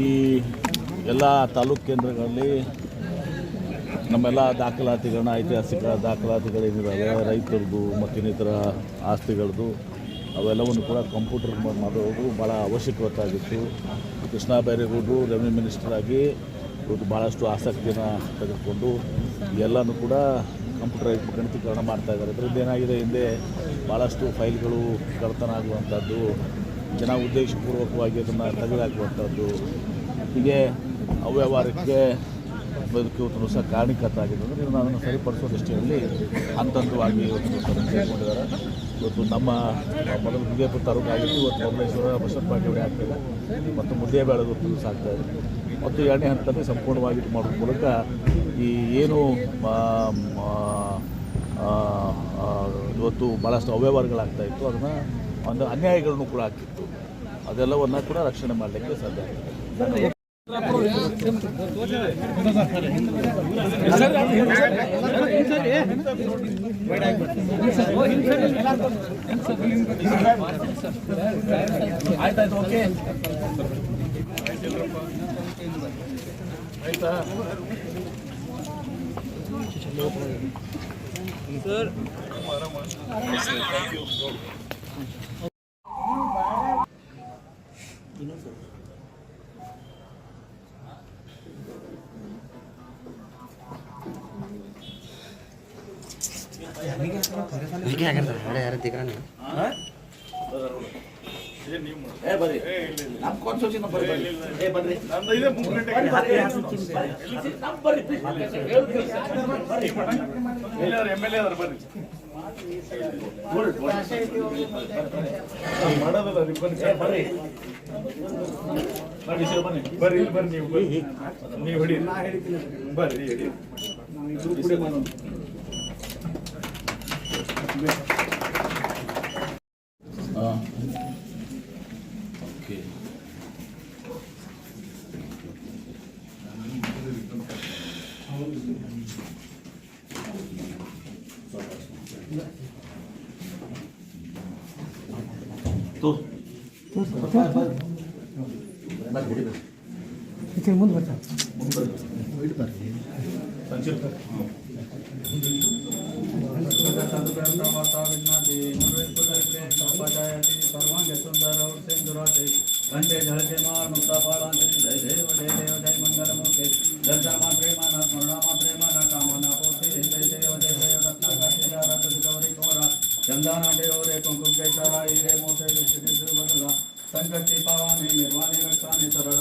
ಈ ಎಲ್ಲ ತಾಲೂಕು ಕೇಂದ್ರಗಳಲ್ಲಿ ನಮ್ಮೆಲ್ಲ ದಾಖಲಾತಿಗಳನ್ನ ಐತಿಹಾಸಿಕ ದಾಖಲಾತಿಗಳೇನಿದ್ದಾವೆ ರೈತರದ್ದು ಮತ್ತು ಇನ್ನಿತರ ಆಸ್ತಿಗಳದ್ದು ಅವೆಲ್ಲವನ್ನು ಕೂಡ ಕಂಪ್ಯೂಟರ್ ಮಾಡೋದು ಭಾಳ ಅವಶ್ಯಕವಾಗಿತ್ತು. ಕೃಷ್ಣ ಬೈರೇಗೌಡರು ರೆವಿನ್ಯೂ ಮಿನಿಸ್ಟರ್ ಆಗಿ ಇವತ್ತು ಭಾಳಷ್ಟು ಆಸಕ್ತಿಯನ್ನು ತೆಗೆದುಕೊಂಡು ಎಲ್ಲನೂ ಕೂಡ ಕಂಪ್ಯೂಟರೈಸ್ ಗಣಕೀಕರಣ ಮಾಡ್ತಾಯಿದ್ದಾರೆ. ಇದರಿಂದ ಏನಾಗಿದೆ, ಹಿಂದೆ ಭಾಳಷ್ಟು ಫೈಲ್ಗಳು ಕಳ್ಳತನ ಆಗುವಂಥದ್ದು, ಜನ ಉದ್ದೇಶಪೂರ್ವಕವಾಗಿ ಅದನ್ನು ತೆಗೆದುಹಾಕುವಂಥದ್ದು, ಹೀಗೆ ಅವ್ಯವಹಾರಕ್ಕೆ ಬದುಕುವುದು ಸಹ ಕಾರಣೀಕರ್ತ ಆಗಿದೆ. ಇದನ್ನು ಅದನ್ನು ಸರಿಪಡಿಸೋ ದೃಷ್ಟಿಯಲ್ಲಿ ಹಂತವಾಗಿ ಇವತ್ತು ತೆಗೆದುಕೊಂಡಿದ್ದಾರೆ. ಇವತ್ತು ನಮ್ಮ ಮೊದಲು ವಿಜಯಪುರ ತಾಲೂಕು ಆಗಿತ್ತು, ಇವತ್ತು ಮೊದಲೇಶ್ವರ ಬಸವನ ಬಾಗೇವಾಡಿ ಆಗ್ತಾಯಿದೆ ಮತ್ತು ಮುದ್ದೇಬೇಳದು ಕೆಲಸ ಆಗ್ತಾಯಿದೆ. ಮತ್ತು ಎರಡನೇ ಹಂತದಲ್ಲಿ ಸಂಪೂರ್ಣವಾಗಿ ಇದು ಮಾಡೋದ್ರ ಮೂಲಕ ಈ ಏನು ಇವತ್ತು ಭಾಳಷ್ಟು ಅವ್ಯವಹಾರಗಳಾಗ್ತಾಯಿತ್ತು, ಅದನ್ನು ಒಂದು ಅನ್ಯಾಯಗಳನ್ನು ಕೂಡ ಆಗ್ತಿತ್ತು, ಅದೆಲ್ಲವನ್ನು ಕೂಡ ರಕ್ಷಣೆ ಮಾಡಲಿಕ್ಕೆ ಸಾಧ್ಯ ಆಗಿದೆ. ಆಯ್ತಾಯ್ತು, ಓಕೆ ಆಯ್ತಾ ಸರ್. यार दिख रहा नहीं ಬರ್ರಿ ನಮ್ಮ ಕಾನ್ಸ್ಟಿಟ್ಯೂಷನ್ ನಂಬರ್ ಬರ್ರಿ ಎಮ್ ಎಲ್ ಎ ಅವರು ಬರ್ರಿ ಮಾಡೋದಲ್ಲ ಬರ್ರಿ ಬರ್ರಿ ಸರ್ ಬನ್ನಿ ಬರ್ರಿ ಇಲ್ಲಿ ಬರ್ರಿ ನೀವು ಹಿಡಿ ಬರ್ರಿ ಹಿಡಿ ನಾವು ಕೂಡ ಮಾಡೋಣ. ಓಕೆ ಮುಂದೆ ಬರ್ತಾ घंटे झड़के मार मुक्ता पालांतरी जय देव जय मंगलमूर्ति दर्शन मात्रे माना स्मरण मात्रे माना कामना पोते जय देव रत्नाकाशी रत गौरी कोरा चंदना देवरे कुंकुम केसरा इरे मोते ऋषि बदला संकटि पावानि निर्वाणि रक्षानि सरल